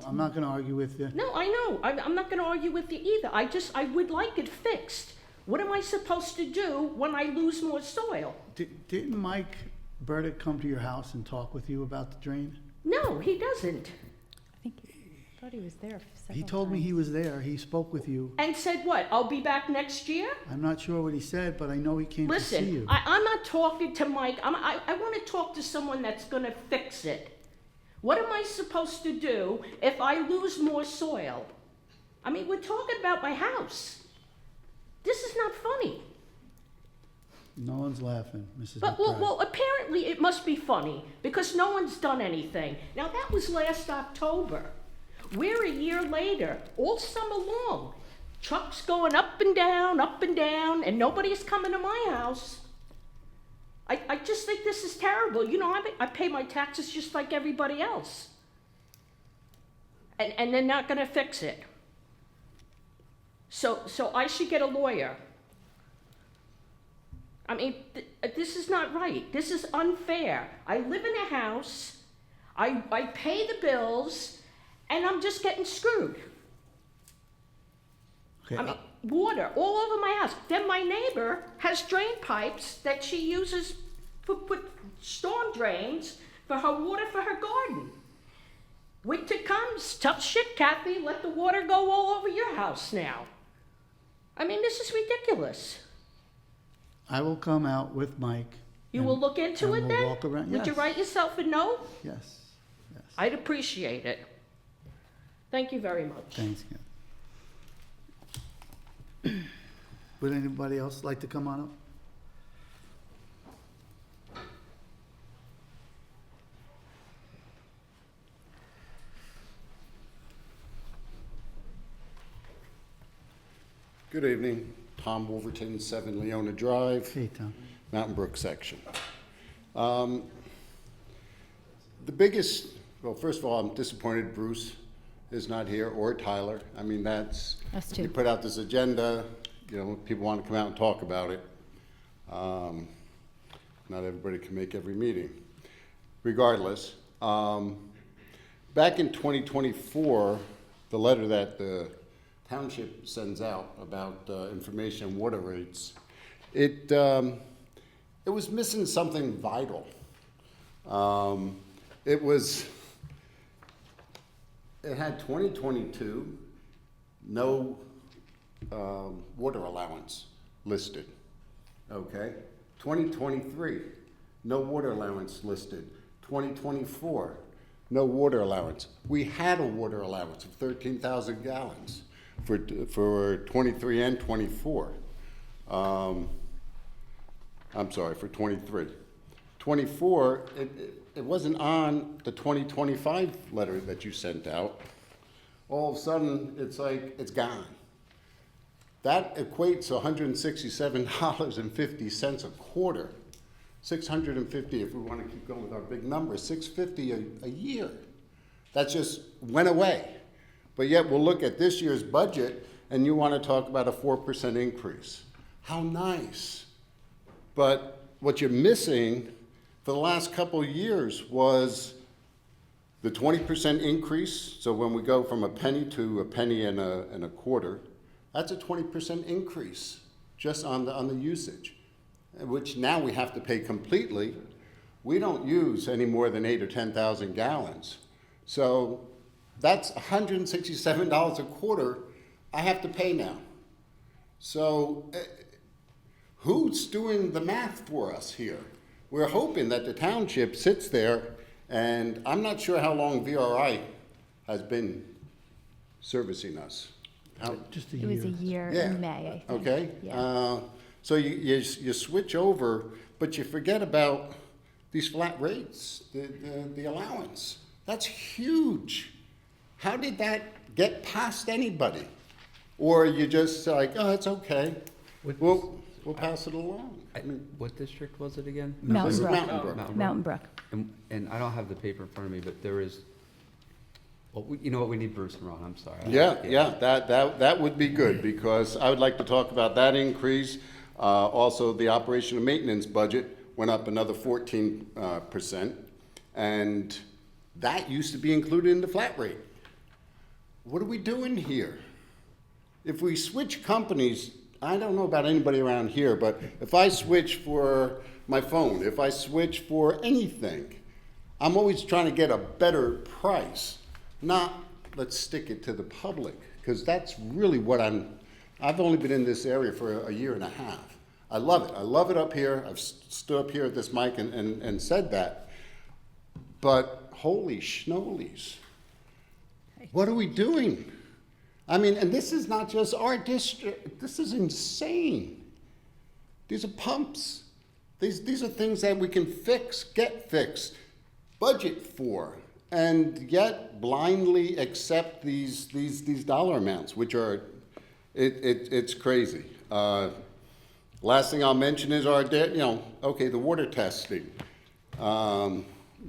S2: I'm not gonna argue with you.
S3: No, I know. I'm not gonna argue with you either. I would like it fixed. What am I supposed to do when I lose more soil?
S2: Didn't Mike Burdick come to your house and talk with you about the drain?
S3: No, he doesn't.
S4: I think, I thought he was there several
S2: He told me he
S4: times.
S2: was there. He spoke with you.
S3: And said what? I'll be back next year?
S2: I'm not sure what he said, but I know he came to see
S3: Listen,
S2: you.
S3: I'm not talking to Mike. I want to talk to someone that's going to fix it. What am I supposed to do if I lose more soil? I mean, we're talking about my house. This is not funny.
S2: No one's laughing, Mrs.
S3: But,
S2: McBride.
S3: well, apparently it must be funny because no one's done anything. Now, that was last October. We're a year later, all summer long. Trucks going up and down, and nobody's coming to my house. I just think this is terrible. You know, I pay my taxes just like everybody else. And they're not gonna fix it. So I should get a lawyer. I mean, this is not right. This is unfair. I live in a house, I pay the bills, and I'm just getting screwed.
S2: Okay,
S3: I mean, water all over my house. Then my neighbor has drain pipes that she uses for put storm drains for her water for her garden. Winter comes, tough shit, Kathy, let the water go all over your house now. I mean, this is ridiculous.
S2: I will come out with Mike.
S3: You
S2: and-
S3: will look into
S2: and
S3: it
S2: we'll
S3: then?
S2: walk around.
S3: Would you
S2: Yes.
S3: write yourself a note?
S2: Yes, yes.
S3: I'd appreciate it. Thank you very much.
S2: Thanks, Ken. Would anybody else like to come on up?
S10: Good evening, Tom Wolverton, 7 Leona Drive,
S2: Hey, Tom.
S10: Mountain Brook section. Well, first of all, I'm disappointed Bruce is not here, or Tyler. I mean,
S4: Us too.
S10: you put out this agenda, you know, people want to come out and talk about it. Not everybody can make every meeting. Regardless, back in 2024, the letter that the township sends out about information on water rates, it was missing something vital. It had 2022, no water allowance listed, okay? 2023, no water allowance listed. 2024, no water allowance. We had a water allowance of 13,000 gallons for 23 and 24. I'm sorry, for 23. 24, it wasn't on the 2025 letter that you sent out. All of a sudden, it's like, it's gone. That equates to $167.50 a quarter. 650, if we want to keep going with our big numbers, 650 a year. That just went away. But yet we'll look at this year's budget and you want to talk about a 4% increase. How nice. But what you're missing for the last couple of years was the 20% increase. So when we go from a penny to a penny and a quarter, that's a 20% increase just on the usage, which now we have to pay completely we don't use any more than 8 or 10,000 gallons. So that's $167 a quarter I have to pay now. So who's doing the math for us here? We're hoping that the township sits there, and I'm not sure how long VRI has been servicing us.
S2: Just a
S4: It was a
S2: year.
S4: year in May, I think.
S10: Okay?
S4: Yeah.
S10: So you switch over, but you forget about these flat rates, the allowance. That's huge. How did that get past anybody? Or you just like, oh, it's okay, we'll pass it along. I mean,
S5: What district was it again?
S10: this
S4: Mountain
S10: is
S4: Brook.
S10: Mountain Brook.
S4: Mountain Brook.
S5: And I don't have the paper in front of me, but there is, well, you know what, we need Bruce and Ron, I'm sorry.
S10: Yeah, that would be good, because I would like to talk about that increase. Also, the operation and maintenance budget went up another 14%, and that used to be included in the flat rate. What are we doing here? If we switch companies, I don't know about anybody around here, but if I switch for my phone, if I switch for anything, I'm always trying to get a better price, not let's stick it to the public, because that's really what I've only been in this area for a year and a half. I love it. I love it up here. I've stood up here at this mic and said that. But holy schnolis, what are we doing? I mean, and this is not just our district. This is insane. These are pumps. These are things that we can fix, get fixed, budget for, and yet blindly accept these dollar amounts, which are, it's crazy. Last thing I'll mention is the water testing.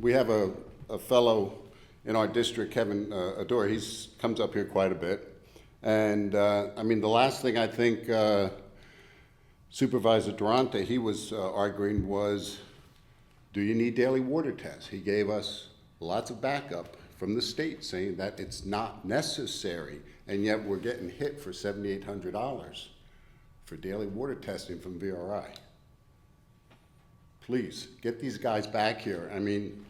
S10: We have a fellow in our district, Kevin Adore, comes up here quite a bit. And, I mean, the last thing I think Supervisor Durante, he was arguing was, do you need daily water tests? He gave us lots of backup from the state saying that it's not necessary, and yet we're getting hit for $7,800 for daily water testing from VRI. Please, get these guys back here. I mean,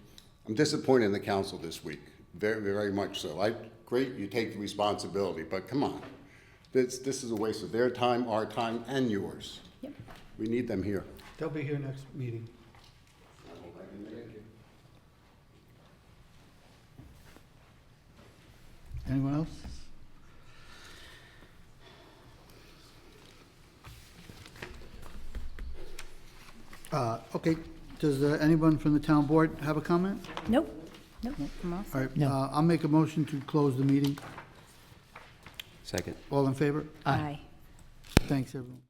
S10: I'm disappointed in the council this week, very, very much so. Great, you take the responsibility, but come on. This is a waste of their time, our time, and yours.
S4: Yep.
S10: We need them here.
S2: They'll be here next meeting. Anyone else? Okay, does anyone from the town board have a comment?
S4: Nope, nope, I'm all set.
S2: All right,
S6: No.
S2: I'll make a motion to close the meeting.
S5: Second.
S2: All in favor?
S4: Aye.
S2: Thanks, everyone.